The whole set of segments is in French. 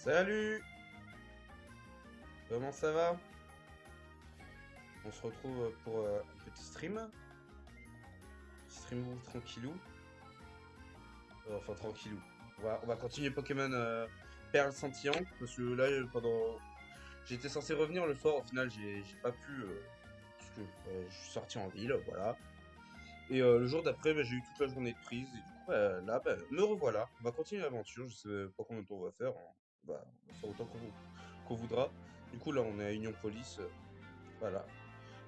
Salut! Comment ça va? On se retrouve pour un petit stream. Stream tranquillou. Enfin tranquillou. On va continuer Pokémon Perle scintillante. Parce que là, pendant. J'étais censé revenir le soir, au final j'ai pas pu. Parce que je suis sorti en ville, voilà. Et le jour d'après, bah, j'ai eu toute la journée de prise. Et du coup, là, me revoilà. On va continuer l'aventure. Je sais pas combien de temps on va faire, hein. On va faire autant qu'on voudra. Du coup, là, on est à Union Police. Voilà.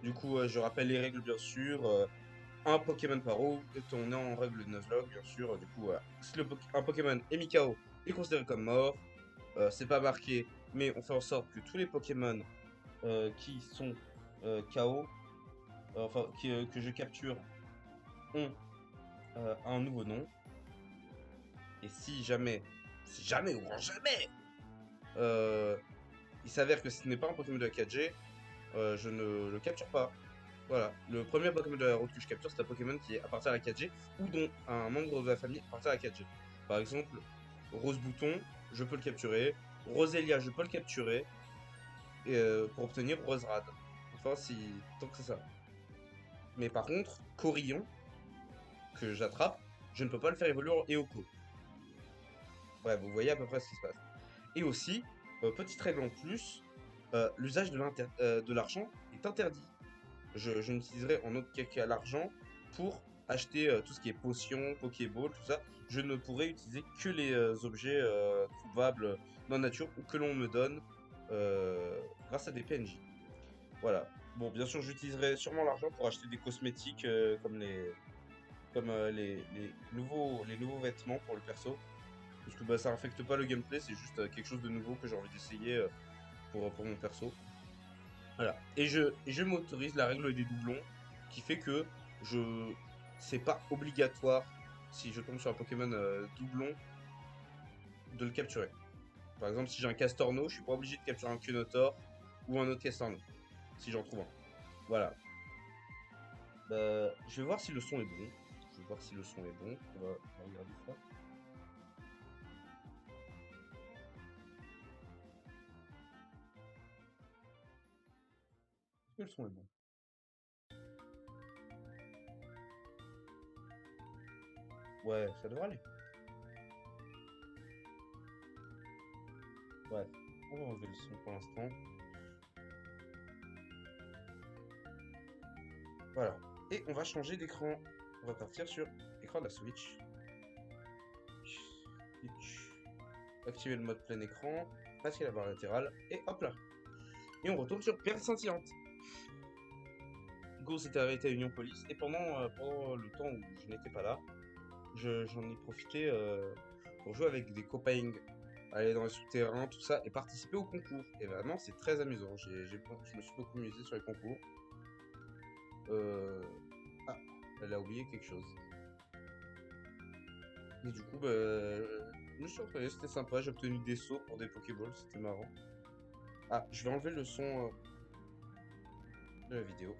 Du coup, je rappelle les règles, bien sûr. Un Pokémon par eau. Et on est en règle de Nuzlocke, bien sûr. Du coup, si un Pokémon est mis KO, il est considéré comme mort. C'est pas marqué, mais on fait en sorte que tous les Pokémon qui sont KO, que je capture, ont un nouveau nom. Et si jamais ou grand jamais, euh, il s'avère que ce n'est pas un Pokémon de la 4G, je ne le capture pas. Voilà, le premier Pokémon de la route que je capture, c'est un Pokémon qui appartient à la 4G ou dont un membre de la famille appartient à la 4G. Par exemple, Rose Bouton, je peux le capturer. Roselia, je peux le capturer pour obtenir Roserad. Enfin, si tant que c'est ça. Mais par contre, Corillon, que j'attrape, je ne peux pas le faire évoluer en Eoko. Bref, vous voyez à peu près ce qui se passe. Et aussi, petite règle en plus, l'usage de l'argent est interdit. Je n'utiliserai en autre cas qu'à l'argent pour acheter tout ce qui est potions, Pokéball, tout ça. Je ne pourrai utiliser que les objets trouvables dans la nature ou que l'on me donne grâce à des PNJ. Voilà. Bon, bien sûr, j'utiliserai sûrement l'argent pour acheter des cosmétiques comme les nouveaux vêtements pour le perso. Parce que bah, ça affecte pas le gameplay, c'est juste quelque chose de nouveau que j'ai envie d'essayer pour mon perso. Voilà. Et je m'autorise la règle des doublons qui fait que je c'est pas obligatoire si je tombe sur un Pokémon doublon de le capturer. Par exemple, si j'ai un Castorno, je suis pas obligé de capturer un Cunotor ou un autre Castorno si j'en trouve un. Voilà. Je vais voir si le son est bon. Je vais voir si le son est bon. On va regarder ça. Est-ce que le son est bon? Ouais, ça devrait aller. Ouais. On va enlever le son pour l'instant. Voilà. Et on va changer d'écran. On va partir sur l'écran de la Switch. Switch. Activer le mode plein écran. Passer la barre latérale. Et hop là. Et on retourne sur Perle scintillante. Go s'était arrêté à Union Police. Et pendant le temps où je n'étais pas là, j'en ai profité pour jouer avec des copains, aller dans les souterrains, tout ça, et participer au concours. Et vraiment, c'est très amusant. Je me suis beaucoup amusé sur les concours. Euh, Ah, elle a oublié quelque chose. Et du coup, je me suis entraîné, c'était sympa. J'ai obtenu des sauts pour des Pokéballs, c'était marrant. Ah, je vais enlever le son de la vidéo.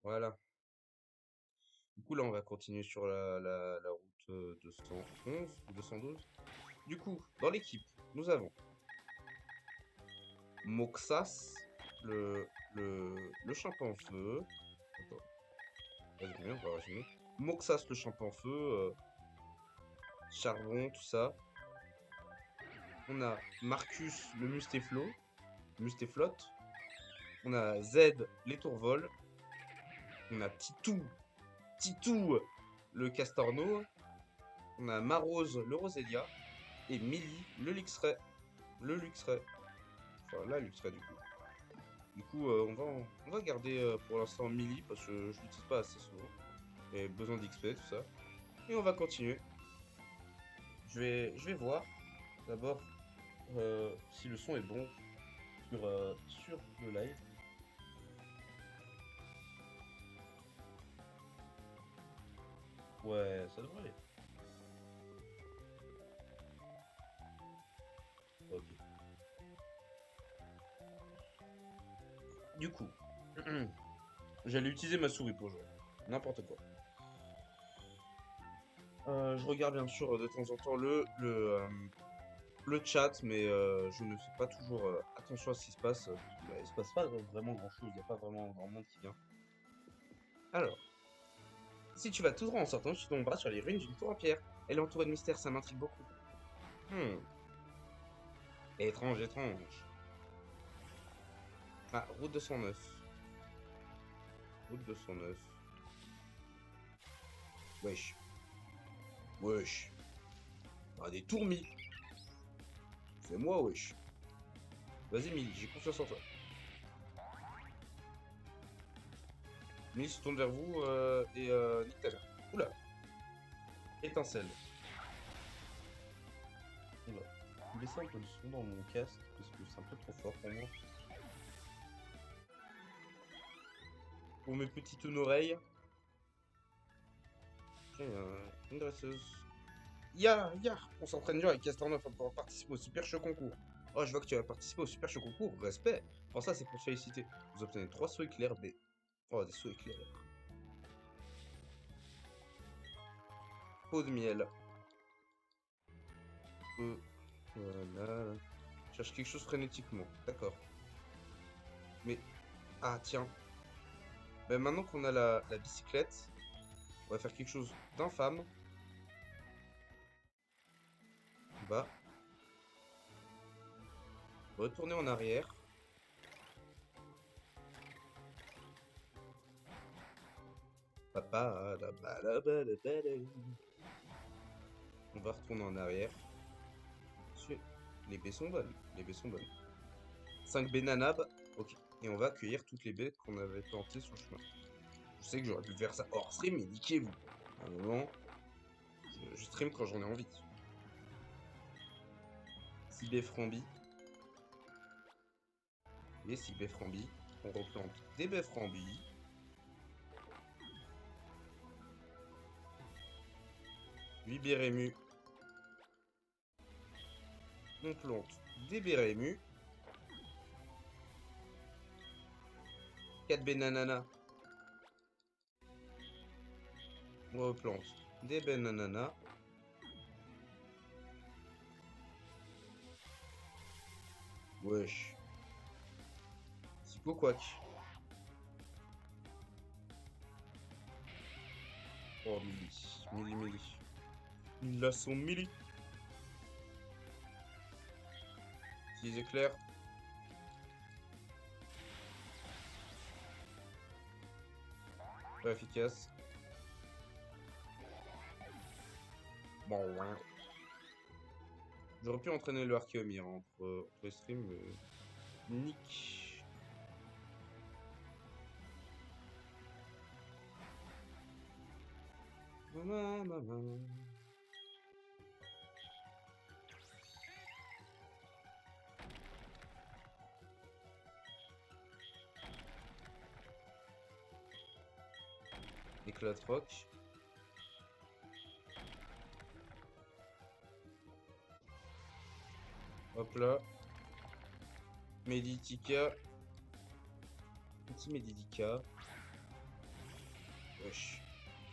Voilà. Du coup, là, on va continuer sur la route 211 ou 212. Du coup, dans l'équipe, nous avons Moxas, le chimpanfeu. Attends, vas-y, on va résumer. Moxas, le chimpanfeu, Charbon, tout ça. On a Marcus, le Mustéflotte. On a Z, les tourvols. On a Titou, le Castorno. On a Marose, le Roselia. Et Millie, le Luxray. Le Luxray. Enfin, la Luxray, du coup. Du coup, on va garder pour l'instant Millie parce que je l'utilise pas assez souvent. Et besoin d'XP, tout ça. Et on va continuer. Je vais voir d'abord si le son est bon sur le live. Ouais, ça devrait aller. Ok. Du coup. J'allais utiliser ma souris pour jouer. N'importe quoi. Je regarde bien sûr de temps en temps le chat, mais je ne fais pas toujours attention à ce qui se passe. Il se passe pas vraiment grand chose, il n'y a pas vraiment grand monde qui vient. Alors, si tu vas tout droit en sortant, tu tomberas sur les ruines d'une tour en pierre. Elle est entourée de mystères, ça m'intrigue beaucoup. Hmm. Étrange, étrange. Ah, route 209. Route 209. Wesh. Wesh. Ah, des tourmis. C'est moi, wesh. Vas-y, Milly, j'ai confiance en toi. Milly se tourne vers vous et nique ta mère. Oula. Étincelle. Oula. Baisser un peu le son dans mon casque parce que c'est un peu trop fort pour moi. Pour mes petites oreilles. Ok, une dresseuse. Ya, on s'entraîne dur avec Castornoff pour pouvoir participer au Super Show Concours. Oh, je vois que tu vas participer au Super Show Concours. Respect. Pour ça, c'est pour te féliciter. Vous obtenez 3 sauts éclairs des... Oh, des sauts éclairs. Pot de miel. Voilà. Cherche quelque chose frénétiquement. D'accord. Mais... Ah, tiens. Ben, maintenant qu'on a la bicyclette, on va faire quelque chose d'infâme. Bah. Retourner en arrière. On va retourner en arrière. Les baies sont bonnes. Les baies sont bonnes. 5 baies nanab. Ok. Et on va cueillir toutes les baies qu'on avait plantées sur le chemin. Je sais que j'aurais pu faire ça hors stream, mais niquez-vous. À un moment, je stream quand j'en ai envie. 6 baies frambis. Et 6 baies frambis. On replante des baies frambis. Huit baies rémus. On plante des baies rémus. 4 baies nananas. On replante des baies nananas. Wesh. Psycho quack. Oh, Milly. Il a son Milly. 6 éclairs. Pas efficace. Bon, ouais. J'aurais pu entraîner le Archeomir entre les streams, mais... Nick. Maman. Éclat de roc. Hop là. Meditica. Petit Meditica. Wesh.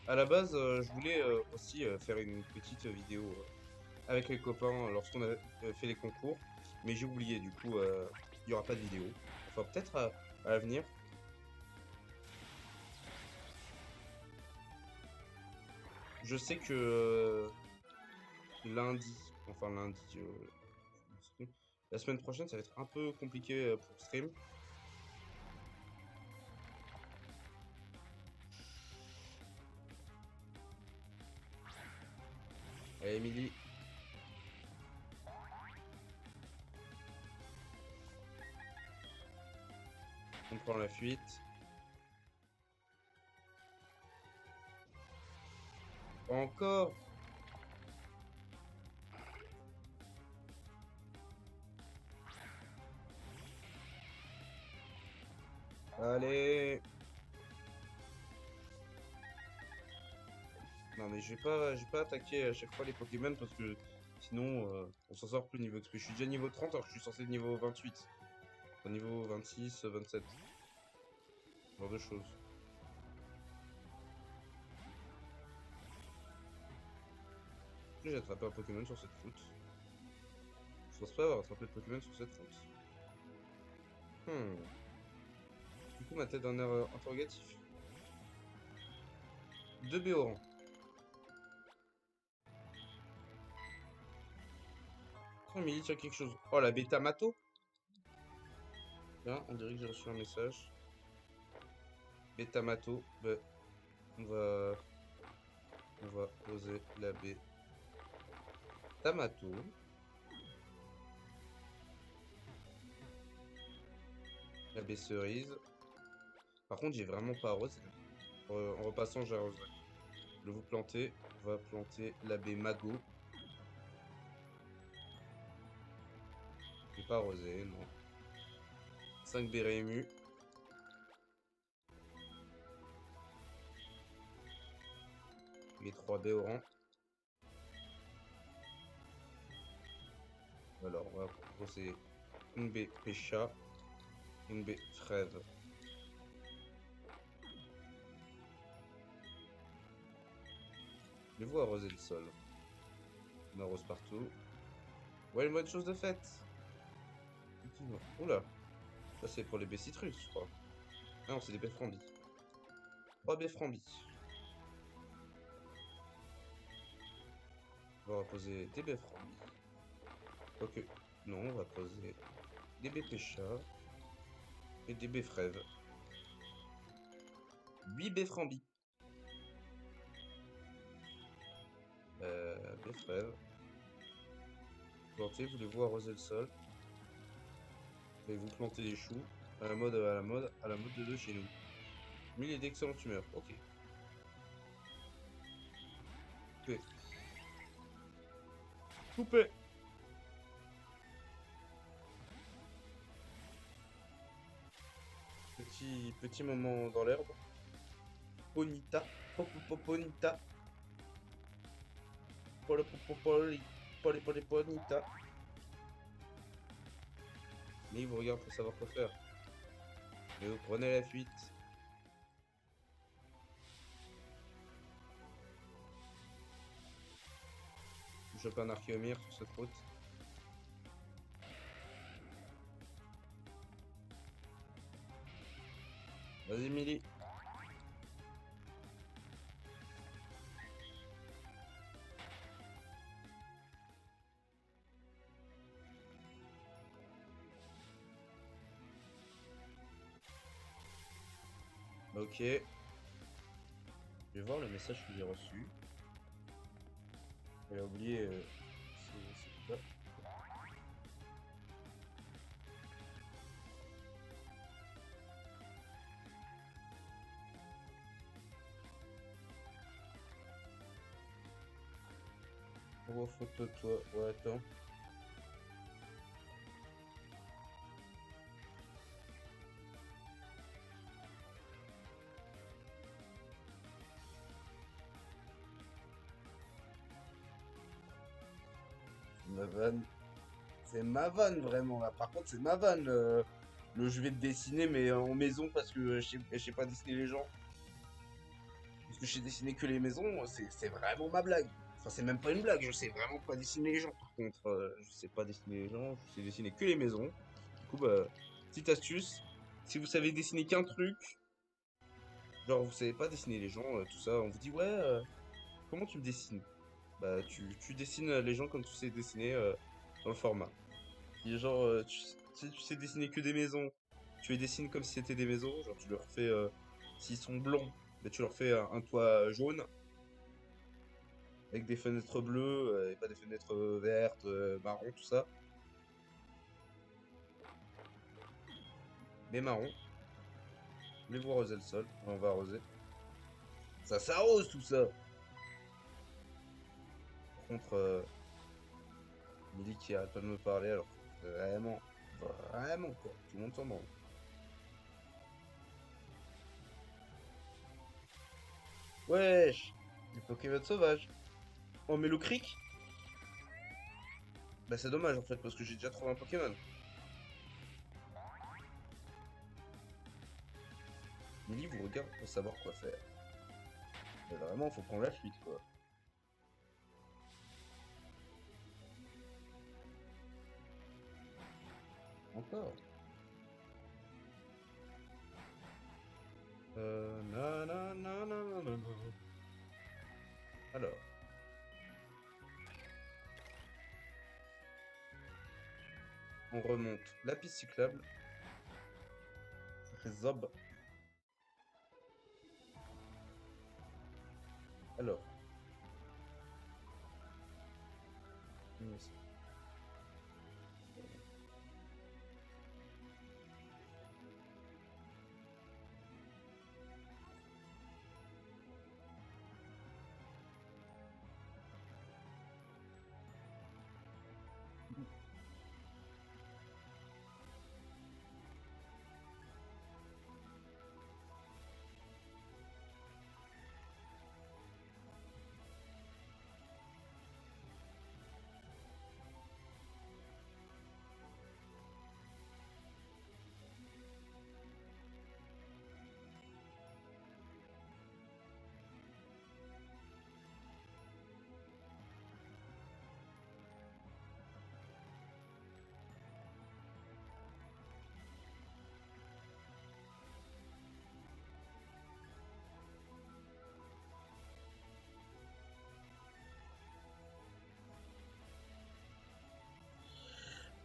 À la base, je voulais aussi faire une petite vidéo avec les copains lorsqu'on a fait les concours. Mais j'ai oublié, du coup, il n'y aura pas de vidéo. Enfin, peut-être à l'avenir. Je sais que lundi, la semaine prochaine, ça va être un peu compliqué pour stream. Allez, Emily. On prend la fuite. Encore. Allez. Non mais je vais pas attaquer à chaque fois les Pokémon parce que sinon on s'en sort plus niveau XP. Je suis déjà niveau 30 alors que je suis censé être niveau 28. Enfin, niveau 26, 27. Ce genre de choses. J'ai attrapé un Pokémon sur cette route. Je pense pas avoir attrapé de Pokémon sur cette route. Du coup, ma tête d'un air interrogatif. 2 Béorans. Oh, mais il y a quelque chose. Oh, la bêta Mato. Là, on dirait que j'ai reçu un message. Bêta Mato. Bah, on va poser la bêta Mato. La baie cerise. Par contre, j'ai vraiment pas arrosé. En repassant, j'arroserai. Je vais vous planter. On va planter la baie Mago. J'ai pas arrosé, non. 5 baies Rému. Les 3 baies orangs. Alors, on va proposer une baie Pécha. Une baie Frève. Voulez-vous arroser le sol? On arrose partout. Ouais, une bonne chose de faite. Effectivement. Oula. Ça, c'est pour les baies citrus, je crois. Ah non, c'est des baies frambis. 3 baies frambis. On va poser des baies frambis. Ok. Non, on va poser des baies pécha et des baies frèves. 8 baies frambis. Baies frèves. Plantez, voulez-vous arroser le sol? Voulez-vous planter des choux? À la mode de chez nous. 1000 et d'excellente humeur. Ok. Coupé. Coupé. Petit moment dans l'herbe. Ponita. Ponita. Ponita. Mais il vous regarde pour savoir quoi faire. Et vous prenez la fuite. Je chope un Archéomir sur cette route. Vas-y, Milly. Ok. Je vais voir le message que j'ai reçu. J'ai oublié. C'est quoi? Oh, photo de toi. Ouais, attends. Ma vanne. C'est ma vanne, vraiment. Là. Par contre, c'est ma vanne. Je vais te dessiner, mais en maison, parce que je sais pas dessiner les gens. Parce que je sais dessiner que les maisons, c'est vraiment ma blague. Enfin, c'est même pas une blague, je sais vraiment pas dessiner les gens. Par contre, je sais pas dessiner les gens, je sais dessiner que les maisons. Du coup, bah, petite astuce, si vous savez dessiner qu'un truc, genre vous savez pas dessiner les gens, tout ça, on vous dit, ouais, comment tu me dessines? Bah, tu dessines les gens comme tu sais dessiner dans le format. Et genre, si tu sais dessiner que des maisons, tu les dessines comme si c'était des maisons, genre tu leur fais, s'ils sont blancs, bah, tu leur fais un toit jaune. Avec des fenêtres bleues et pas des fenêtres vertes, marron, tout ça. Mais marron. Voulez-vous arroser le sol? On va arroser. Ça s'arrose tout ça! Par contre, Milly qui arrête pas de me parler alors que vraiment, vraiment quoi. Tout le monde s'en branle. Wesh! Des Pokémon sauvages. Oh, mais le cric? Bah, c'est dommage en fait parce que j'ai déjà trouvé un Pokémon. Millie vous regarde pour savoir quoi faire. Mais vraiment, faut prendre la fuite, quoi. Encore. Nanana. Alors. On remonte la piste cyclable. Ça fait zob. Alors. Yes.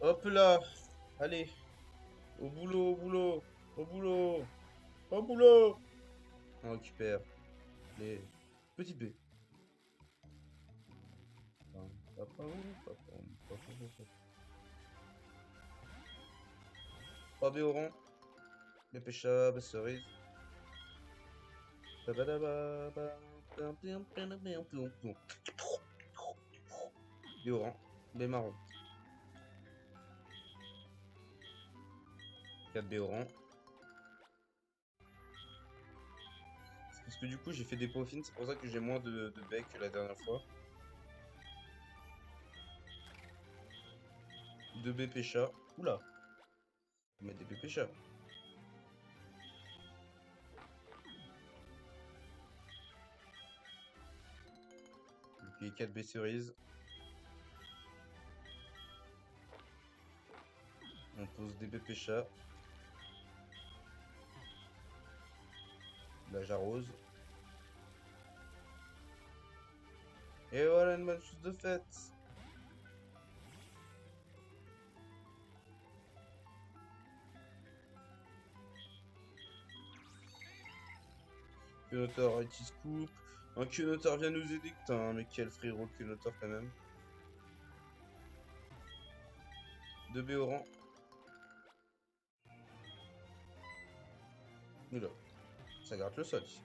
Hop là. Allez. Au boulot, au boulot. Au boulot. Au boulot. On récupère les petits B. 3 B au rang. Les pêcheurs, les cerises. B au rang. B marron. 4 B au rang. Parce que du coup j'ai fait des peaufines, c'est pour ça que j'ai moins de baies que la dernière fois. 2 B pêcha. Oula. On met des B pêcha. Puis 4 B cerises. On pose des B pêcha. Là j'arrose. Et voilà une bonne chose de faite. Quenotar IT Scoop. Un Quenotar vient nous aider. Putain, mais quel frérot Quenotar quand même. 2 B au rang. Oula. Ça gratte le sol ici.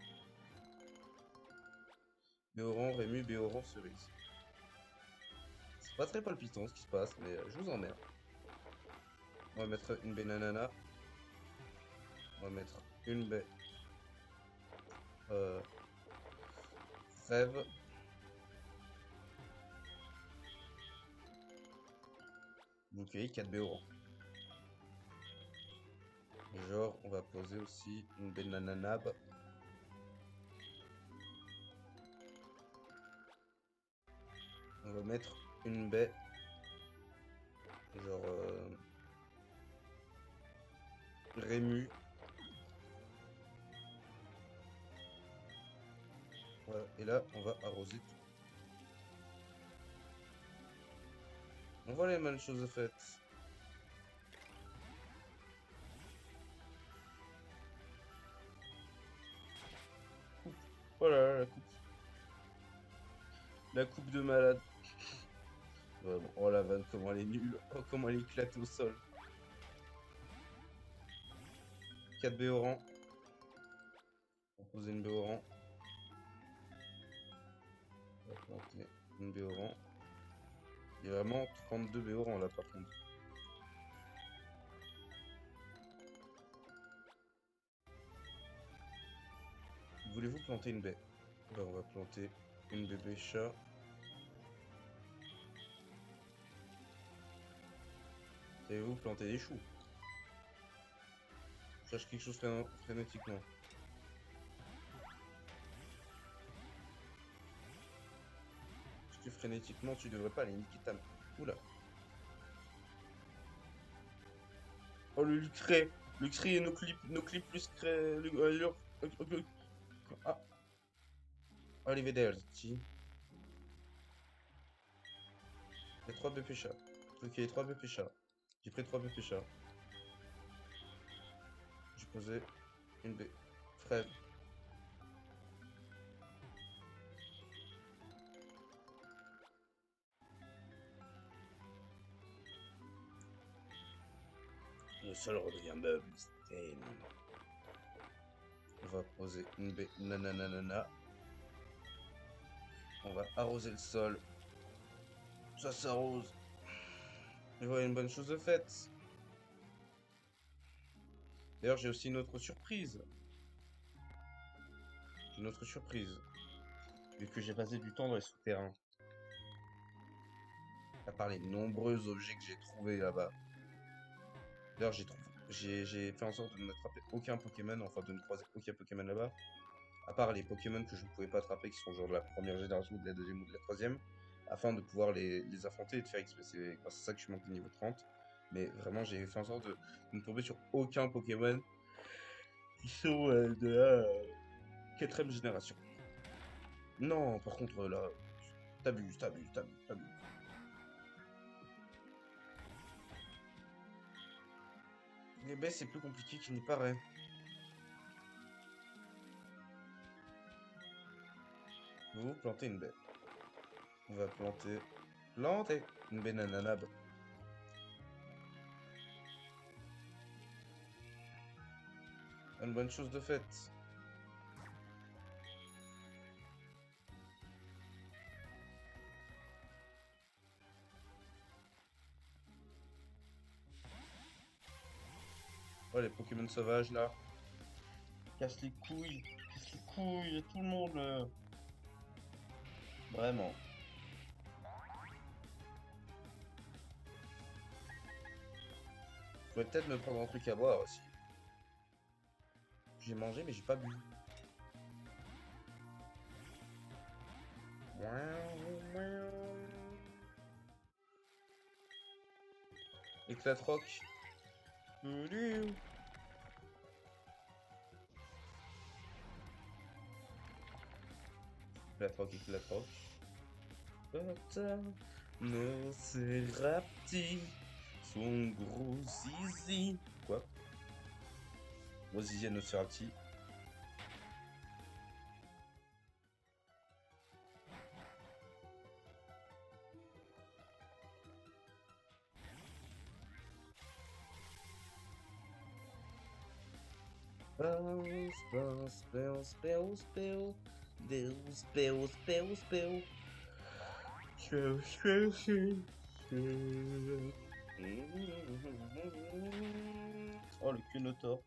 B au rang, Rému, B au rang, cerise. C'est pas très palpitant ce qui se passe, mais je vous emmerde. On va mettre une baie nanana. On va mettre une baie Rêve. Bouquet, 4 B au rang. Genre, on va poser aussi une baie nananab. On va mettre une baie. Genre Rému. Voilà. Et là, on va arroser tout. On voit les mêmes choses faites. Voilà la coupe. La coupe de malade. Vraiment. Oh la vanne, comment elle est nulle. Oh, comment elle éclate au sol. 4 B au rang. On va poser une B au rang. On va planter une B au rang. Il y a vraiment 32 B au rang là par contre. Voulez-vous planter une baie? Ben, on va planter une bébé chat. Savez-vous planter des choux? Je cherche quelque chose frénétiquement. plus frénétiquement, tu devrais pas aller niquer ta... Oula. Oh, le Lucret. Lucret et nos clips Lucret... Ah, arrivederci. Il y a 3 BP chats. Ok, 3 BP chats. J'ai pris 3 BP chats. J'ai posé une B. Frère. Le sol redevient meuble. On va poser une B. Nananana. On va arroser le sol. Ça s'arrose. Et voilà une bonne chose de faite. D'ailleurs, j'ai aussi une autre surprise. Une autre surprise. Vu que j'ai passé du temps dans les souterrains. À part les nombreux objets que j'ai trouvés là-bas. D'ailleurs, j'ai fait en sorte de n'attraper aucun Pokémon, enfin de ne croiser aucun Pokémon là-bas. À part les Pokémon que je ne pouvais pas attraper, qui sont genre de la première génération, ou de la deuxième ou de la troisième. Afin de pouvoir les affronter et de faire XP. C'est grâce à ça que je suis monté niveau 30. Mais vraiment, j'ai fait en sorte de ne tomber sur aucun Pokémon qui sont de la quatrième génération. Non, par contre, là, t'abuses. Les baies, c'est plus compliqué qu'il n'y paraît. Vous plantez une baie. On va planter une baie nananabe. Une bonne chose de faite. Oh, les Pokémon sauvages là. Casse les couilles à tout le monde. Vraiment. Je pourrais peut-être me prendre un truc à boire aussi. J'ai mangé mais j'ai pas bu. Éclat rock. Éclat rock. Nos Serapti, son gros zizi. Quoi? Gros zizi à nos Serapti. Oh, le Cunotor.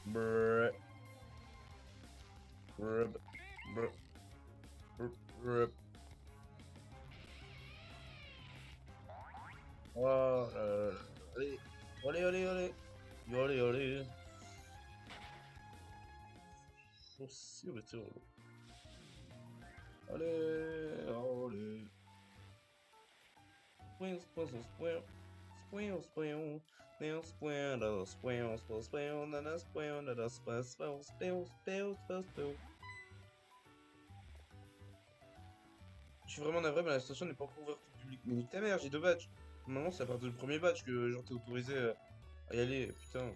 Brrr. Brrr. Brrr. Brrr. Oh là là là. Allez. Allez. Oh, si, on était relou. Allez. Je suis vraiment navré, mais la station n'est pas encore ouverte au public. Mais nique ta mère, j'ai 2 badges. Normalement, c'est à partir du premier badge que genre t'es autorisé à y aller. Putain.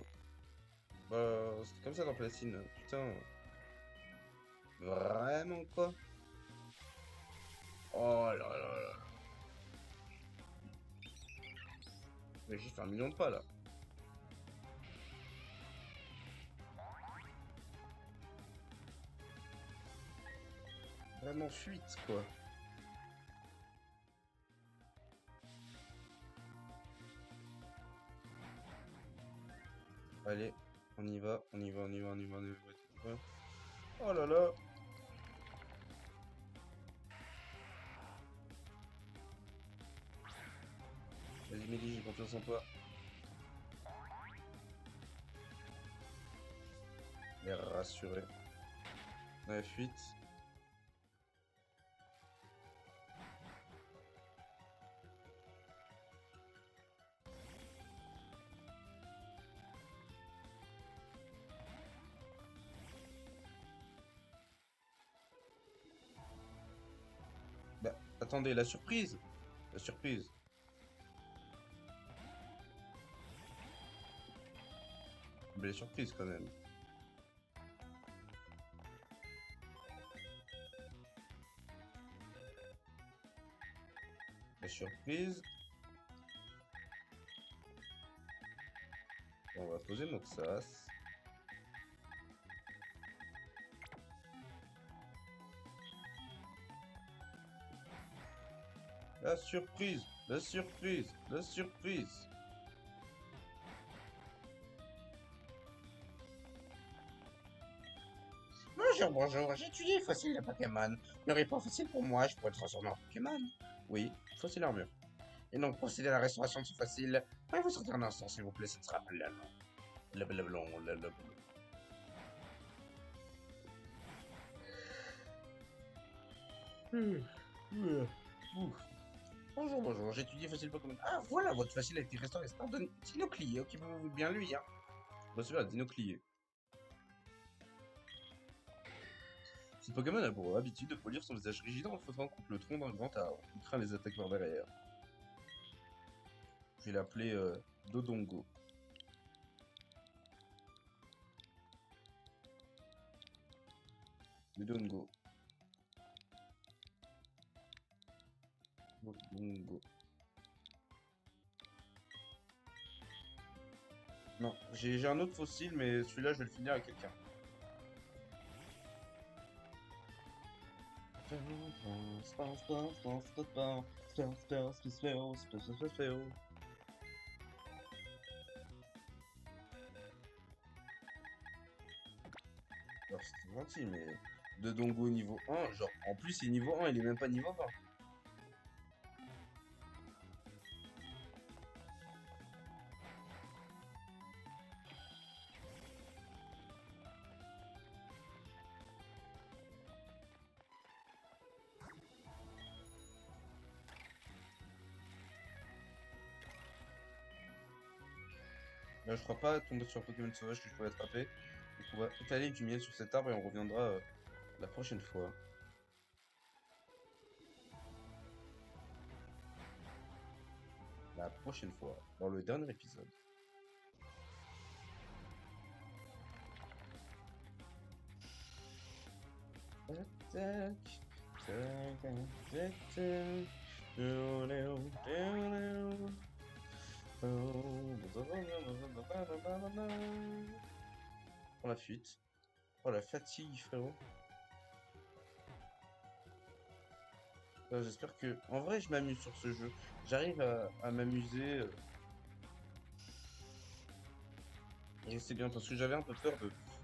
Bah, c'était comme ça dans Platine. Putain. Vraiment quoi? Oh là là là. Mais j'ai fait 1 million de pas là. Vraiment fuite quoi. Allez, on y va. Oh là là. Vas-y Mehdi, j'ai confiance en toi. L'air rassuré. Ouais, fuite. Attendez, la surprise. La surprise. Une belle surprise quand même. La surprise. On va poser Moxas. La surprise. La surprise. La surprise. Bonjour, bonjour, j'ai étudié fossile de Pokémon. Le repos facile pour moi, je pourrais transformer en Pokémon. Oui, fossile armure. Et donc, procéder à la restauration de ce fossile. Pouvez-vous sortir un instant, s'il vous plaît, ce ne sera pas là, non. Blablabla. Bonjour, bonjour, j'ai étudié fossile Pokémon. Ah, voilà, votre fossile a été restauré. C'est un Dinoclier, occupez-vous bien lui, hein. Bah, celui-là, Dinoclier. Ce Pokémon a pour habitude de polir son visage rigide en frottant contre le tronc d'un grand arbre. Il craint les attaques par derrière. Je vais l'appeler Dodongo. Dodongo. Dodongo. Non, j'ai un autre fossile, mais celui-là, je vais le finir avec quelqu'un. Alors, c'est gentil, mais Dodongo niveau 1, genre, en plus, il est niveau 1, il est même pas niveau 20. Là, je crois pas tomber sur un Pokémon sauvage que je pourrais attraper. Donc, on va étaler du miel sur cet arbre et on reviendra la prochaine fois. La prochaine fois, dans le dernier épisode. Tac, tac, tac, tac. Pour la fuite. Oh la fatigue, frérot. J'espère que... En vrai, je m'amuse sur ce jeu. J'arrive à m'amuser. Et c'est bien parce que j'avais un peu peur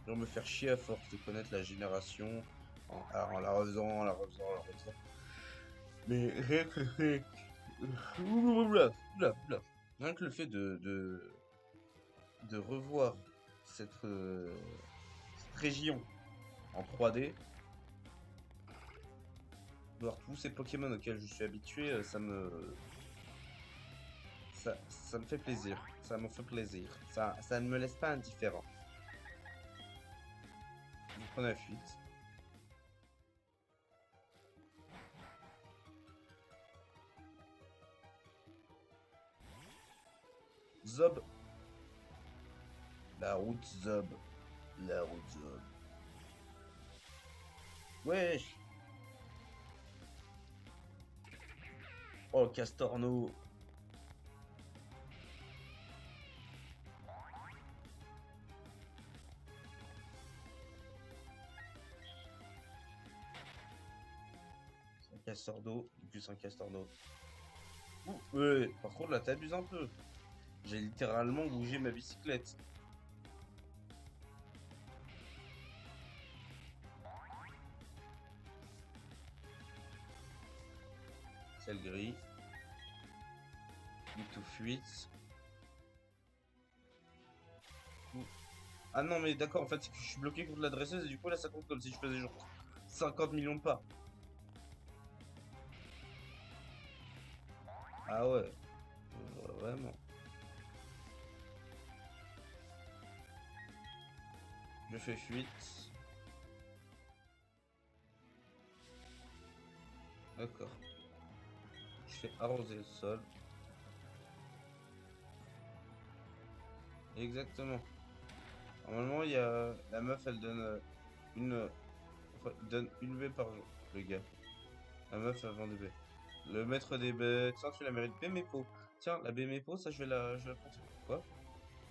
de me faire chier à force de connaître la génération en la refaisant, la refaisant. Mais rien que le fait... Oula, oula, oula. Rien que le fait de revoir cette région en 3D, voir tous ces Pokémon auxquels je suis habitué, ça me fait plaisir. Ça me fait plaisir. Ça ne me laisse pas indifférent. Je prends la fuite. Zob. La route Zob. La route Zob. Wesh. Oh, Castorno. Un casseur d'eau, plus un castor d'eau. Ouais, par contre là t'abuses un peu. J'ai littéralement bougé ma bicyclette. Celle gris. Tout fuite. Ah non mais d'accord en fait c'est que je suis bloqué contre la dresseuse et du coup là ça compte comme si je faisais genre 50 millions de pas. Ah ouais. Vraiment. Je fais fuite. D'accord. fais arroser le sol. Exactement. Normalement, il y a la meuf, elle donne enfin, il donne une baie par jour, le gars. La meuf, elle vend des baies. Le maître des baies. Tiens, tu la mérites. Bémépo. Tiens, la Bémépo, ça, je vais la compter. Quoi?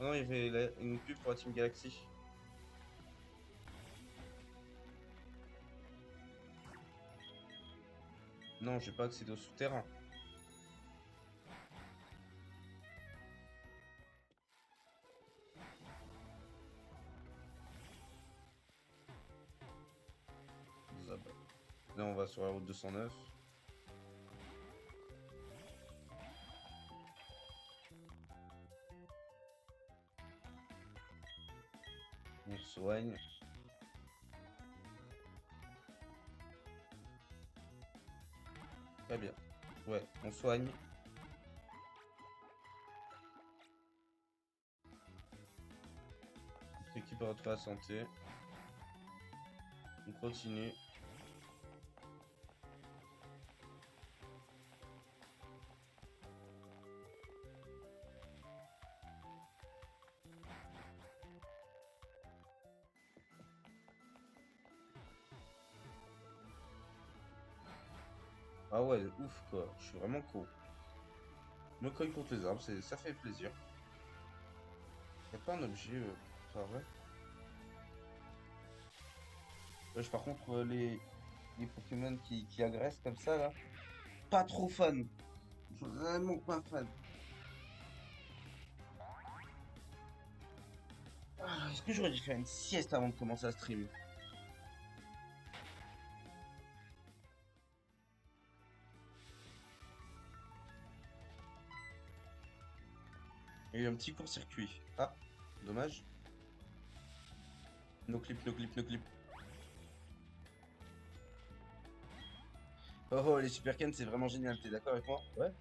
Ah non, il y avait une pub pour la Team Galaxy. Non, j'ai pas accédé au souterrain. Zab. Là, on va sur la route 209. On soigne. Très bien. Ouais, on soigne. Notre équipe a retrouvé la santé. On continue. Ah ouais, ouf quoi. Je suis vraiment cool. Me cogne contre les arbres, ça fait plaisir. Y'a pas un objet par vrai? Par contre, les Pokémon qui agressent comme ça là, pas trop fan. Vraiment pas fan. Ah, est-ce que j'aurais dû faire une sieste avant de commencer à stream? Il y a eu un petit court-circuit. Ah, dommage. No clip, no clip, no clip. Oh, oh, les Supercans, c'est vraiment génial, t'es d'accord avec moi? Ouais.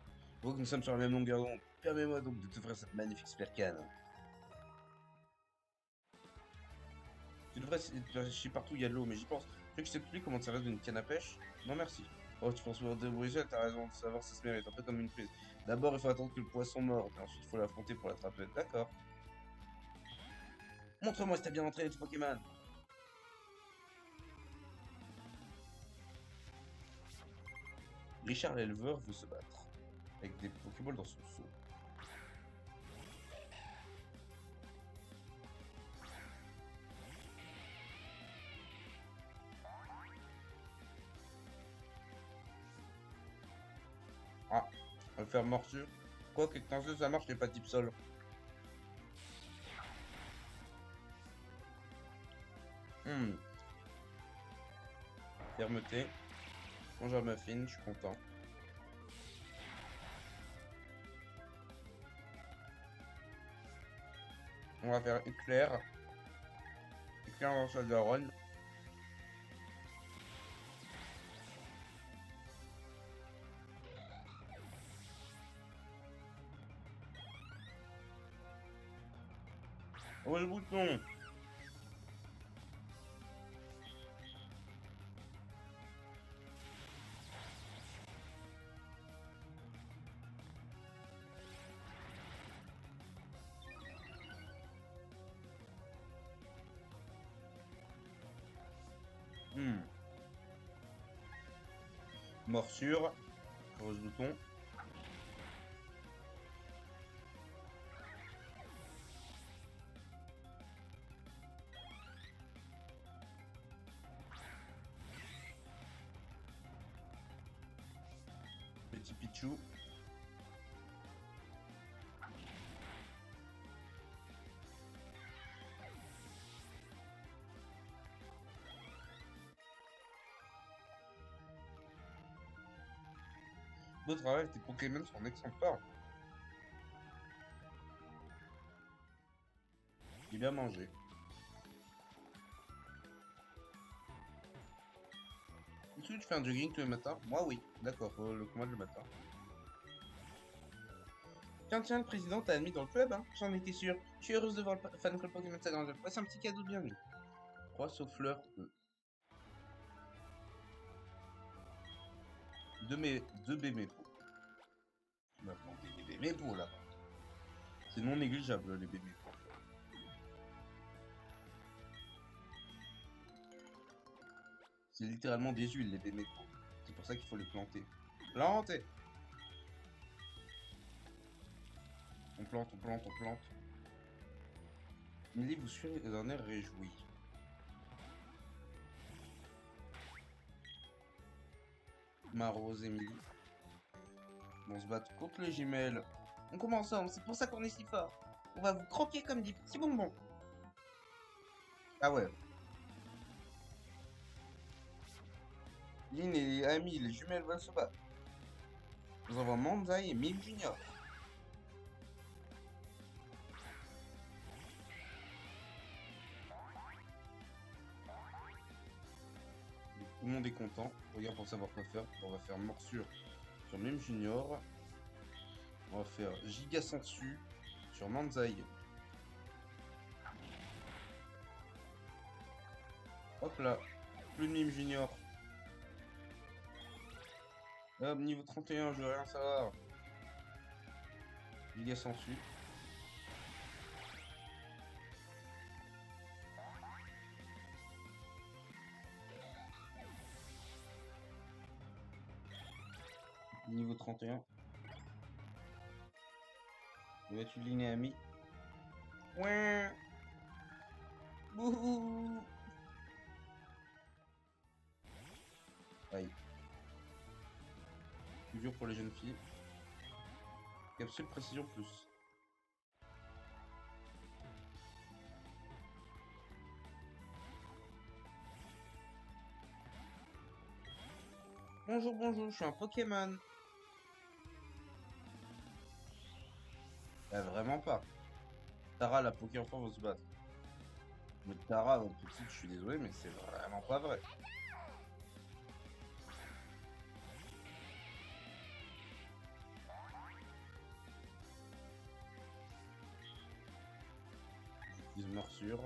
Vous que nous sommes sur la même longueur d'onde. Permets-moi donc de t'offrir cette magnifique Supercan. Tu devrais chercher partout, il y a de l'eau, mais j'y pense. Tu sais plus comment ça reste d'une canne à pêche? Non merci. Oh, tu penses pouvoir te débrouiller, t'as raison de savoir, ça se mérite, un peu comme une prise. D'abord, il faut attendre que le poisson morde, et ensuite, il faut l'affronter pour l'attraper. D'accord. Montre-moi si t'as bien entraîné tes Pokémon. Richard l'éleveur veut se battre, avec des Pokéballs dans son seau. Ah, on va faire morsure. Quoi que quand ça marche, n'est pas type sol. Hmm, fermeté. Mange un muffin, je suis content. On va faire éclair. Éclair dans sa daronne. Oh le bouton. Hmm. Morsure. Rose bouton. Petit Pichou. Beau travail, tes Pokémon sont en excellente forme. J'ai bien mangé. Est-ce que tu fais un jogging tous les matins? Moi, oui. D'accord, moi le matin. Tiens, tiens, le président t'a admis dans le club, hein? J'en étais sûr. Je suis heureuse de voir le fan club Pokémon s'agrandir. Voici un petit cadeau de bienvenue. 3 sauf fleurs. Deux bébés. On va planter des bébés pour là. C'est non négligeable les bébés. C'est littéralement des huiles les bébés. C'est pour ça qu'il faut les planter. Planter. On plante, on plante, on plante. Millie vous suit d'un air réjoui. Marose et Millie vont se battre contre les jumelles. On commence ensemble, c'est pour ça qu'on est si fort. On va vous croquer comme des petits bonbons. Ah ouais. Lynn et Amy, les jumelles veulent se battre. Nous avons Manzai et Mime Junior. Tout le monde est content. Regarde pour savoir quoi faire. On va faire morsure sur Mime Junior. On va faire giga sensu sur Manzai. Hop là. Plus de Mime Junior. Hop, niveau 31, je veux rien savoir. Giga sensu. Niveau 31. Où es-tu, Lynn et Amy? Ouais. Bouhou. Aïe. Plus dur pour les jeunes filles. Capsule précision plus. Bonjour, bonjour, je suis un Pokémon. Vraiment pas. Tara, la Poké enfant, va se battre. Mais Tara, petite, je suis désolé, mais c'est vraiment pas vrai. J'utilise morsure.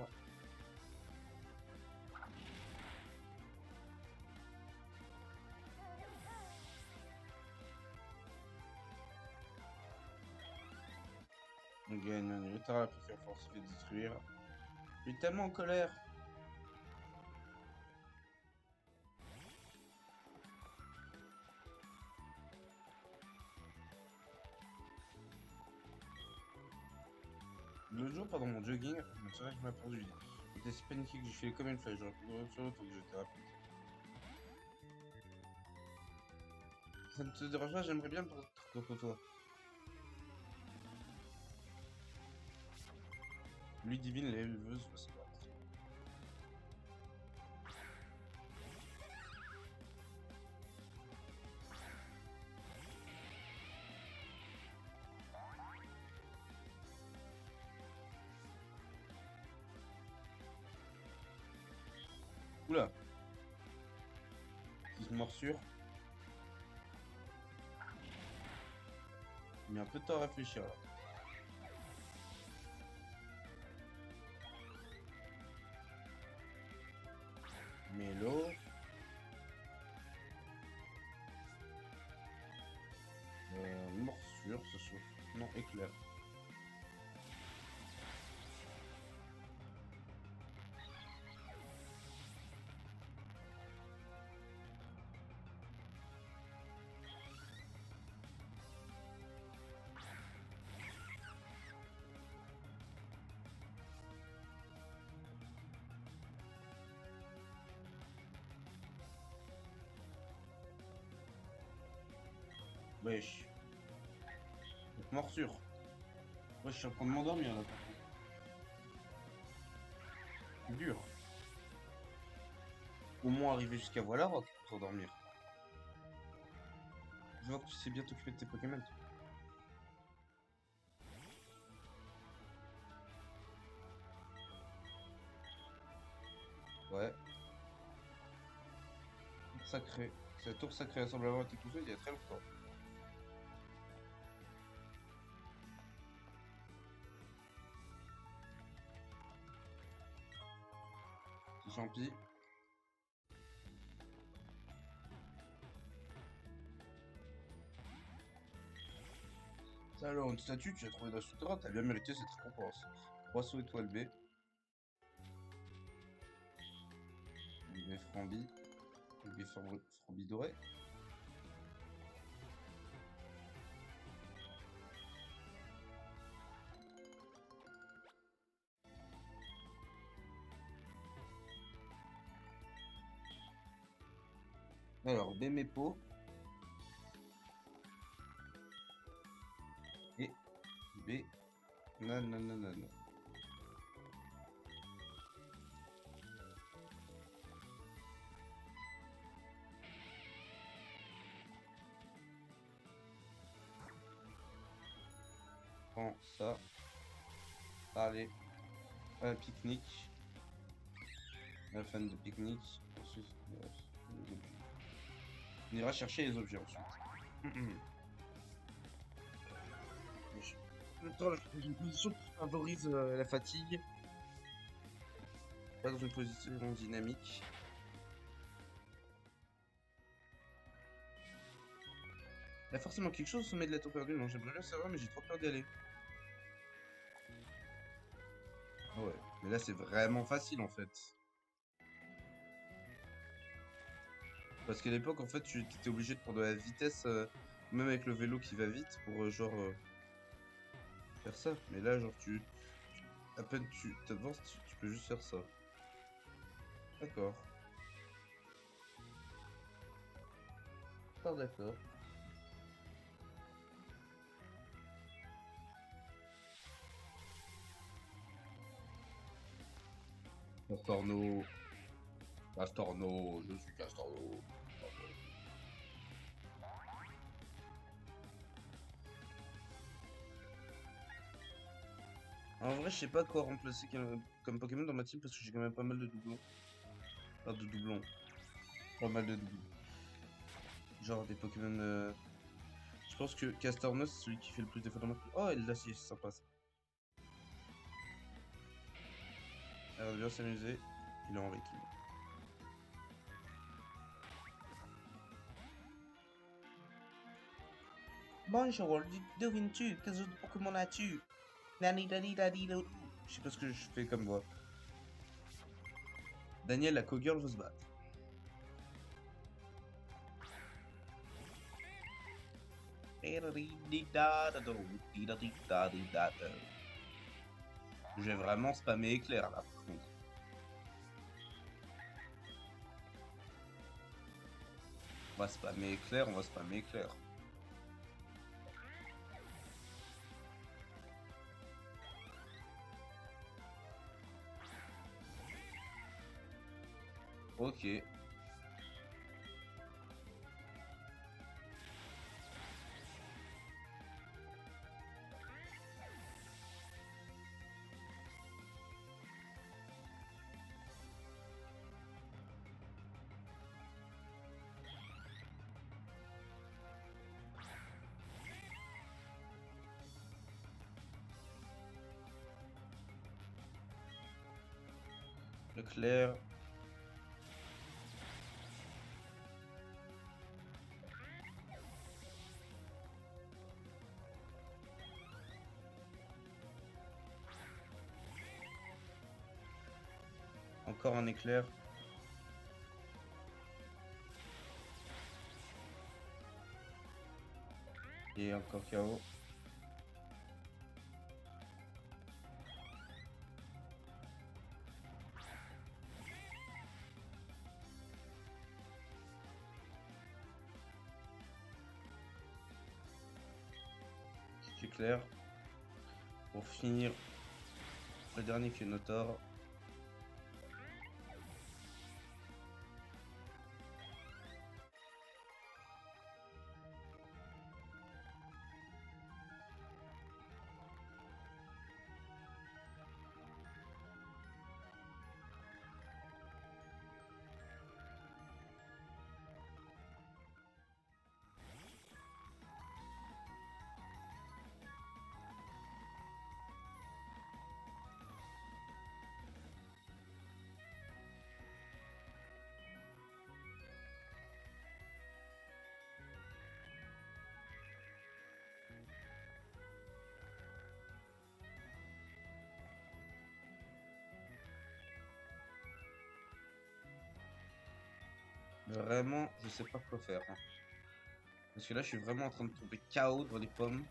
On gagne un niveau. Tara, la Poké enfant se fait détruire. Je suis tellement en colère. L'autre jour, pendant mon jogging, je me suis que je m'a poursuivi. J'étais si paniqué que j'ai fait comme une flèche. J'aurais pu courir sur l'autre, faut que j'étais rapide. Ça ne te dérange pas, j'aimerais bien prendre contre toi. Lui divine, l'éleveuse va se battre. Oula. Petite morsure. Il met un peu de temps à réfléchir là. Mélo. Morsure, ce soit. Non, éclair. Wesh. Donc, morsure. Wesh, je suis en train de m'endormir là. C'est dur. Au moins arriver jusqu'à voilà pour s'endormir. Je vois que tu sais bien t'occuper de tes Pokémon. Ouais. Tour sacré. Cette tour sacrée semble avoir été construite il y a très longtemps. C'est champi. Alors, une statue, tu as trouvé dans le souterrain, t'as bien mérité cette récompense. 3 sauts étoile B. Des frambis. Des frambis dorés. Alors, Bemepo. Et B. Nananana. Prends ça. Allez. Un pique-nique. Un fan de pique-nique. Ensuite, les objets. On ira chercher les objets ensuite. Dans une position qui favorise la fatigue. Pas dans une position dynamique. Il y a forcément quelque chose au sommet de la tour perdue. Non, j'aimerais bien savoir, mais j'ai trop peur d'y aller. Ouais, mais là c'est vraiment facile en fait. Parce qu'à l'époque, en fait, tu étais obligé de prendre de la vitesse, même avec le vélo qui va vite, pour faire ça. Mais là, genre, à peine tu t'avances, tu peux juste faire ça. D'accord. D'accord. Castorno. Castorno, je suis Castorno. En vrai, je sais pas quoi remplacer comme Pokémon dans ma team parce que j'ai quand même pas mal de doublons. Pas de doublons. Pas mal de doublons. Genre des Pokémon. Je pense que Castorno c'est celui qui fait le plus d'efforts dans ma team. Oh, et là, c'est sympa ça. Elle va bien s'amuser. Il est en rythme. Bonjour, devines-tu quel autre Pokémon as-tu? Nani dani dani do. Je sais pas ce que je fais comme voix. Daniel, la Cogirl veut se battre. Je vais vraiment spammer éclair là, par contre. On va spammer éclair, on va spammer éclair. Ok. Éclair. Encore un éclair. Et encore KO. Petit éclair. Pour finir, le dernier qui est Notor. Vraiment, je sais pas quoi faire, hein. Parce que là, je suis vraiment en train de tomber KO dans les pommes.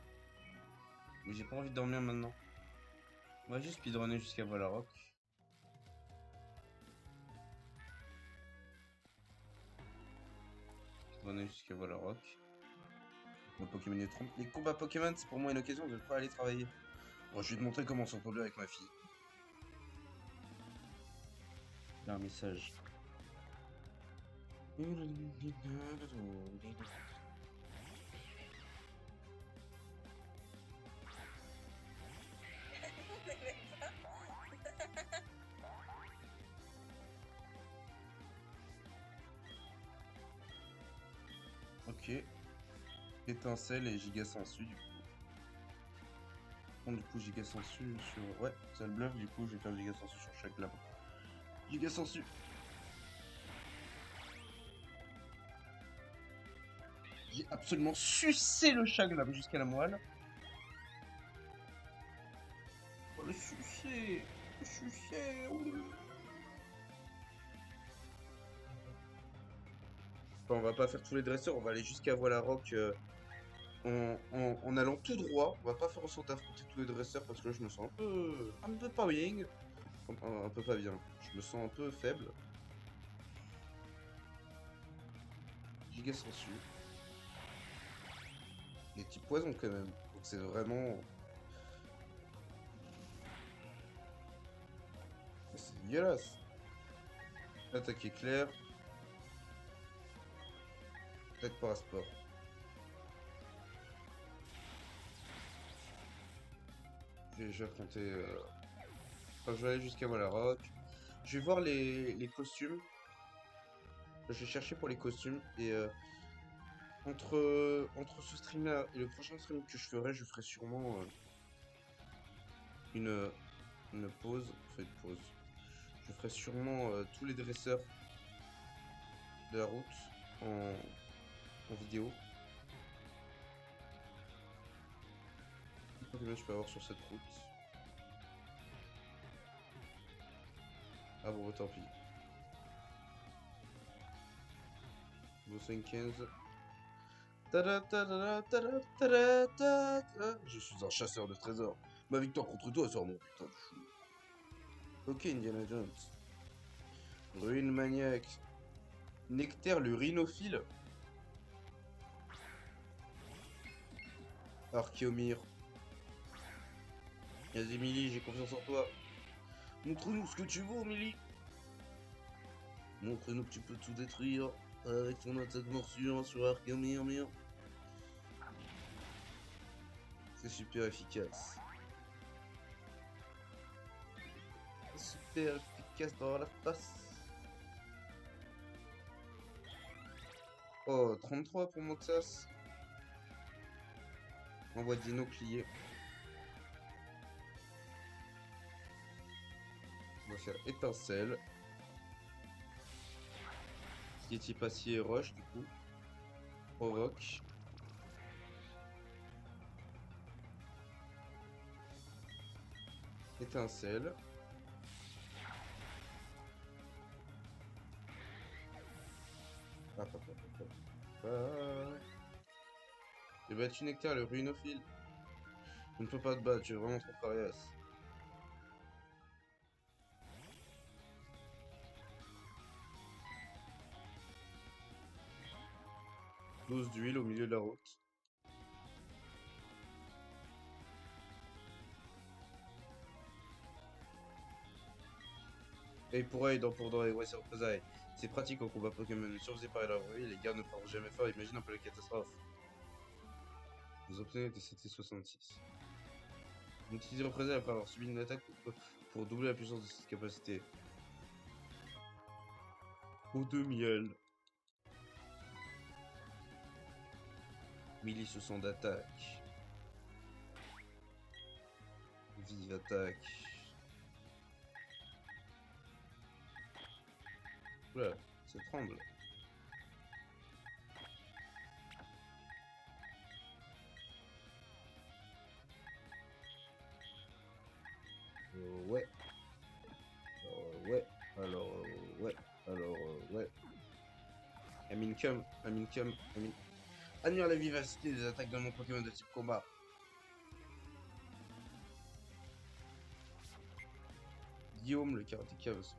Mais j'ai pas envie de dormir maintenant. On va juste speedrunner jusqu'à Valarock. Speedrunner jusqu'à Valarock. Mon Pokémon est trompe. Les combats Pokémon, c'est pour moi une occasion de ne pas aller travailler. Bon, je vais te montrer comment on s'entend bien avec ma fille. Il y a un message. Ok. Étincelle et giga sensu du coup. Bon, du coup, giga sensu sur. Ouais, ça le bluff, du coup, je vais faire giga sensu sur chaque lame. Giga sensu. J'ai absolument sucé le chaglam jusqu'à la moelle. Oh, le sucé. Le sucé. Enfin, on va pas faire tous les dresseurs, on va aller jusqu'à Valarock en allant tout droit. On va pas faire en sorte d'affronter tous les dresseurs parce que là, je me sens un peu pas bien. Un peu pas bien. Je me sens un peu faible. Giga sensu. Des petits poisons quand même. Donc c'est vraiment. C'est dégueulasse. Attaque éclair. Attaque parasport. Je vais affronter. Enfin, je vais aller jusqu'à Valarock. Je vais voir les costumes. Je vais chercher pour les costumes. Et entre ce stream là et le prochain stream que je ferai sûrement une, une pause. Enfin, une pause. Je ferai sûrement tous les dresseurs de la route en vidéo. Combien je peux avoir sur cette route? Ah bon, bah, tant pis. Niveau 5-15. Je suis un chasseur de trésors. Ma victoire contre toi sera mon putain de chou. Ok, Indiana Jones. Ruine maniaque. Nectaire le rhinophile. Archéomir. Vas-y, Millie, j'ai confiance en toi. Montre-nous ce que tu vaux, Millie. Montre-nous que tu peux tout détruire avec ton attaque morsure sur Archéomir, mire. C'est super efficace. Super efficace dans la face. Oh, 33 pour Moxas. Envoie Dinoclier. On va faire étincelle. Yeti Passier et Roche, du coup. Provoque. Étincelle. J'ai battu Nectar, le ruinophile. Je ne peux pas te battre, tu es vraiment trop coriace. Dose d'huile au milieu de la route. Et pour aide pour dans les c'est représailles. C'est pratique en combat Pokémon. Surfaisé par la bruit, les gardes ne parlent jamais fort. Imagine un peu la catastrophe. Vous obtenez des CT66. Vous utilisez représailles après avoir subi une attaque pour doubler la puissance de cette capacité. Eau de miel. Millie se sent d'attaque. Vive attaque. Oula, ça tremble. Ouais. Ouais. Alors, ouais. Alors, ouais. Amincum, Amincum, Amin... Annule la vivacité des attaques de mon Pokémon de type combat. Guillaume, le karatéka va se...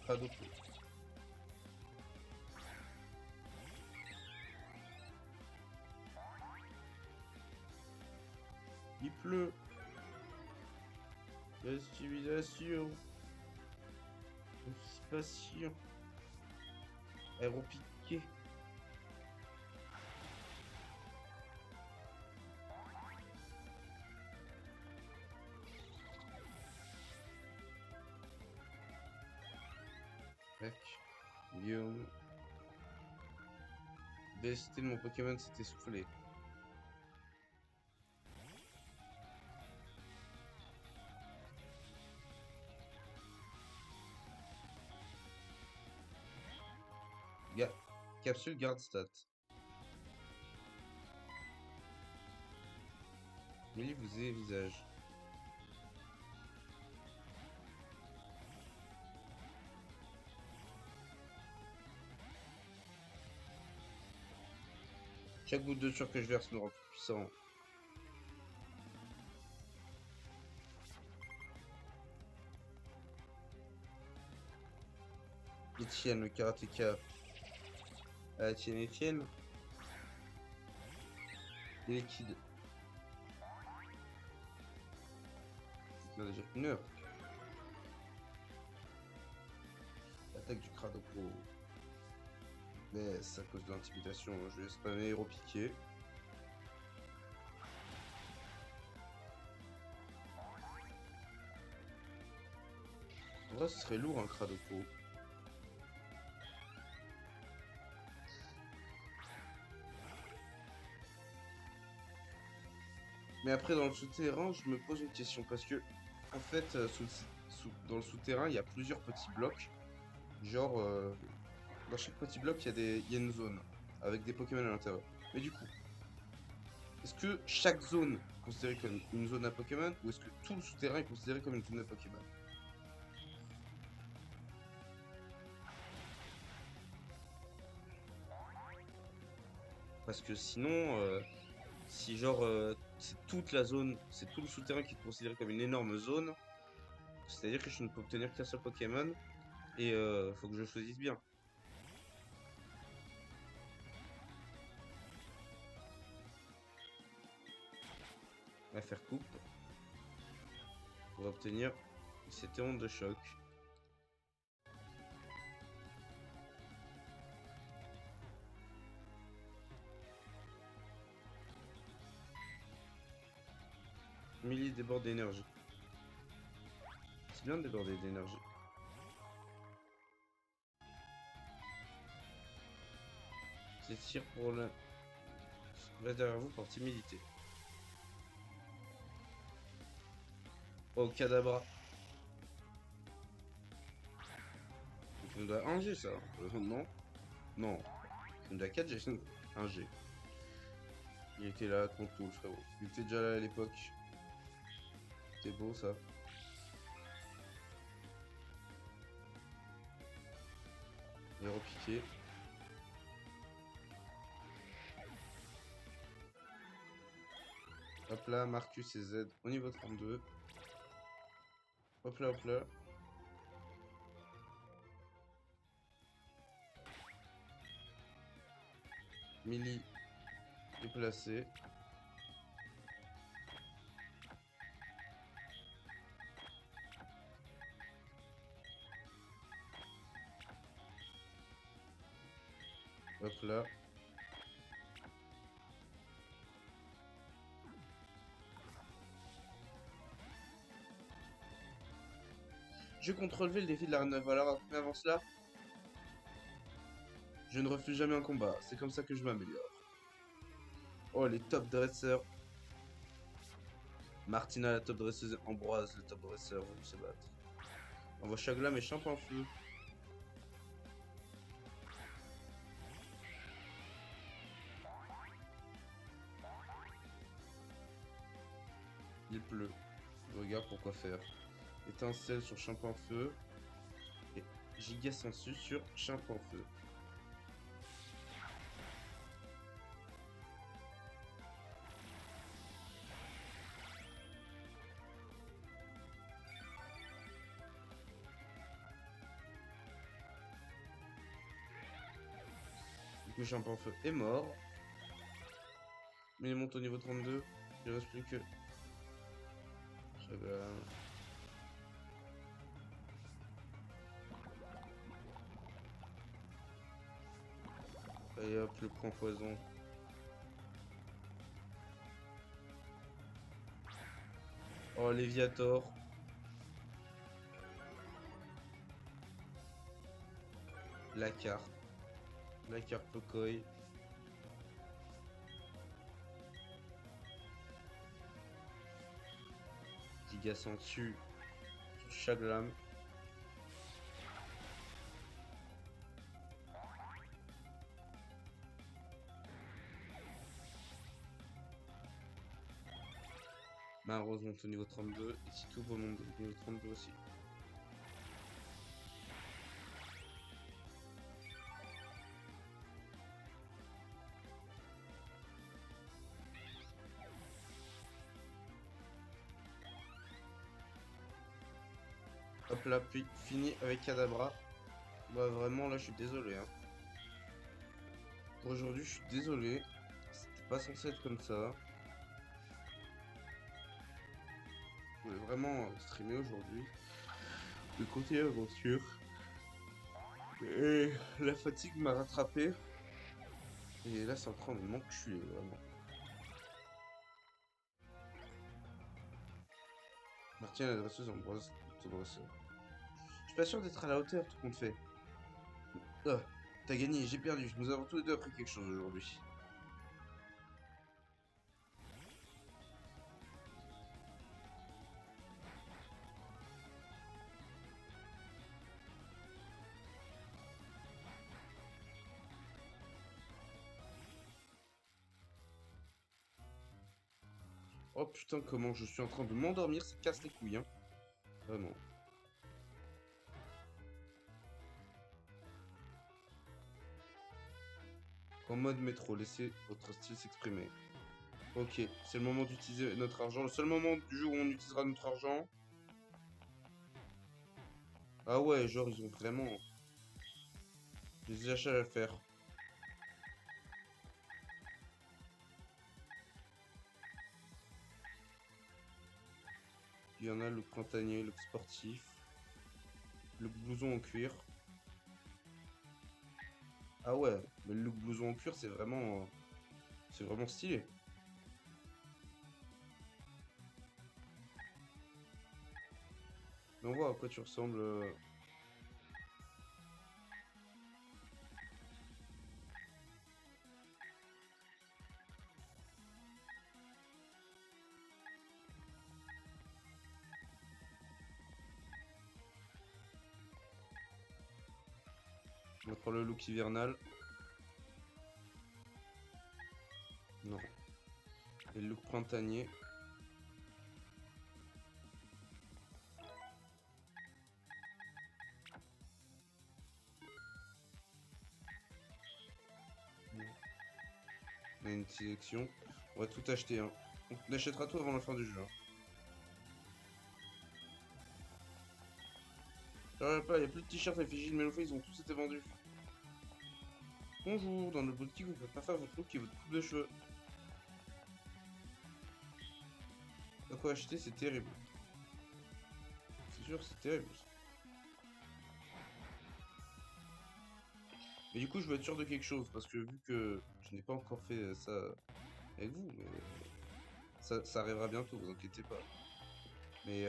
Radopo. Il pleut. Civilisation. Anticipation. Aéropiqué. Tac. Guillaume. Vélocité de mon Pokémon s'est essoufflée. Capsule garde stat. Mélie vous est visage. Chaque goutte de sueur que je verse me rend plus puissant. Etienne, le karatéka. Etienne. Les liquides. On a déjà une heure. L'attaque du Cradopo. Mais c'est à cause de l'intimidation. Je vais spammer héros piqué. En vrai, ce serait lourd un Cradopo. Mais après, dans le souterrain, je me pose une question. Parce que, en fait, dans le souterrain, il y a plusieurs petits blocs. Genre, dans chaque petit bloc, il y a une zone avec des Pokémon à l'intérieur. Mais du coup, est-ce que chaque zone est considérée comme une zone à Pokémon ou est-ce que tout le souterrain est considéré comme une zone à Pokémon? Parce que sinon, si genre c'est toute la zone, c'est tout le souterrain qui est considéré comme une énorme zone, c'est-à-dire que je ne peux obtenir qu'un seul Pokémon et faut que je choisisse bien. On va faire coupe pour obtenir cette onde de choc. Millie déborde d'énergie. C'est bien de déborder d'énergie. C'est tir pour le... Reste derrière vous par timidité. Oh, Kadabra. Donc il me doit 1 G ça. Non. Non. Il me doit 4 G. 1 G. Il était là contre tout le frérot. Il était déjà là à l'époque. C'était beau ça. Il est repiqué. Hop là, Marcus et Z au niveau 32. Hop là, hop là. Millie est placé. Hop là. Je compte relever le défi de la 9. Alors, avant cela, je ne refuse jamais un combat. C'est comme ça que je m'améliore. Oh, les top dresseurs. Martina, la top dresseuse. Ambroise, le top dresseur. Vont se battre. Envoie Chaglam et Champ en feu. Il pleut. Je regarde pourquoi faire. Étincelle sur Champ en feu. Et Giga Sensu sur Chimpanfeu. Du coup, Chimpanfeu est mort. Mais il monte au niveau 32. Il ne reste plus que... Chagrin. Et hop, le point poison. Oh, Léviator. La carte. La carte Pokoi. Giga Sensu sur Chaglam. Ma Rose monte au niveau 32 et Titou remonte au niveau 32 aussi. Hop là, puis fini avec Kadabra. Bah vraiment là je suis désolé hein. Pour aujourd'hui je suis désolé. C'était pas censé être comme ça. Je voulais vraiment streamer aujourd'hui. Le côté aventure. Et la fatigue m'a rattrapé. Et là c'est en train de m'enculer vraiment. Martien la dresseuse Ambroise. Je suis pas sûr d'être à la hauteur tout compte fait. Ah, t'as gagné, j'ai perdu. Nous avons tous les deux appris quelque chose aujourd'hui. Oh putain, comment je suis en train de m'endormir, ça casse les couilles, hein. Vraiment. En mode métro, laissez votre style s'exprimer. Ok, c'est le moment d'utiliser notre argent. Le seul moment du jeu où on utilisera notre argent. Ah ouais, genre ils ont vraiment des achats à faire. Il y en a le printanier, le sportif, le blouson en cuir. Ah ouais, mais le blouson en cuir c'est vraiment stylé. Mais on voit à quoi tu ressembles. On va prendre le look hivernal. Non. Et le look printanier. On a une sélection. On va tout acheter. Hein. On achètera tout avant la fin du jeu. Hein. Il n'y a plus de t-shirts effigie de Melofa, ils ont tous été vendus. Bonjour, dans notre boutique, vous pouvez pas faire votre look et votre coupe de cheveux. À quoi acheter, c'est terrible. C'est sûr, c'est terrible. Mais du coup, je veux être sûr de quelque chose, parce que vu que je n'ai pas encore fait ça avec vous, mais ça arrivera bientôt, vous inquiétez pas. Mais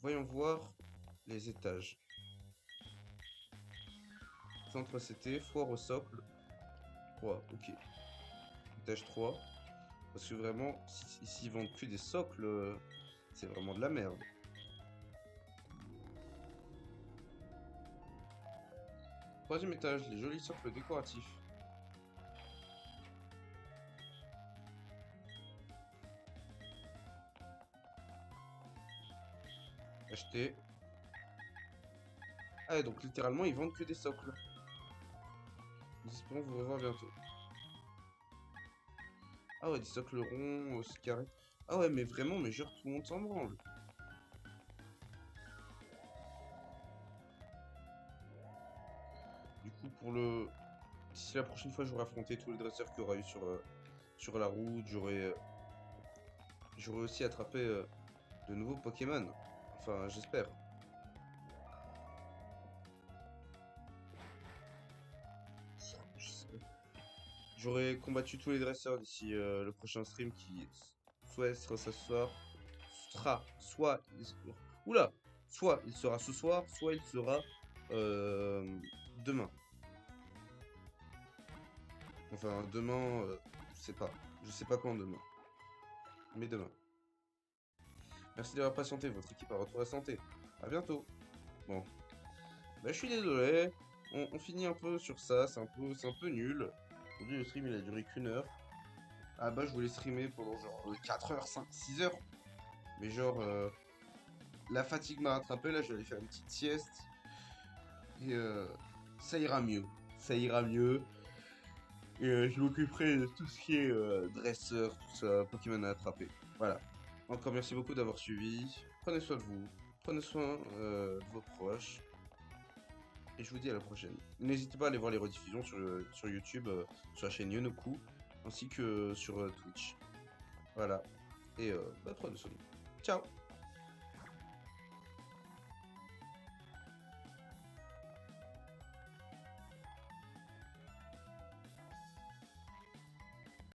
voyons voir les étages. Centre CT, foire au socle. 3, ok. Étage 3. Parce que vraiment, s'ils vendent que des socles, c'est vraiment de la merde. Troisième étage, les jolis socles décoratifs. Acheter. Ah ouais, donc littéralement, ils vendent que des socles. Nous espérons vous revoir bientôt. Ah ouais, des socles ronds, carrés. Ah ouais, mais vraiment, mais genre, tout le monde s'en branle. Du coup, d'ici la prochaine fois, j'aurai affronté tous les dresseurs qu'il y aura eu sur la route. J'aurai aussi attrapé de nouveaux Pokémon. Enfin, j'espère. J'aurai combattu tous les dresseurs d'ici le prochain stream qui soit sera ce soir, soit oula, soit il sera ce soir, soit il sera euh, demain. Enfin, demain, je sais pas quand demain, mais demain. Merci d'avoir patienté, votre équipe a retrouvé la santé. À bientôt. Bon, bah, je suis désolé. On finit un peu sur ça, c'est un peu nul. Aujourd'hui, le stream il a duré qu'1 heure. Ah bah, je voulais streamer pendant genre 4 heures, 5, 6 heures. Mais genre, la fatigue m'a rattrapé. Là, j'allais faire une petite sieste. Et ça ira mieux. Ça ira mieux. Et je m'occuperai de tout ce qui est dresseur, tout ça, Pokémon à attraper. Voilà. Encore merci beaucoup d'avoir suivi. Prenez soin de vous. Prenez soin de vos proches. Et je vous dis à la prochaine. N'hésitez pas à aller voir les rediffusions sur YouTube, sur la chaîne Yonoku, ainsi que sur Twitch. Voilà. Et bah, prenez soin de vous. Ciao!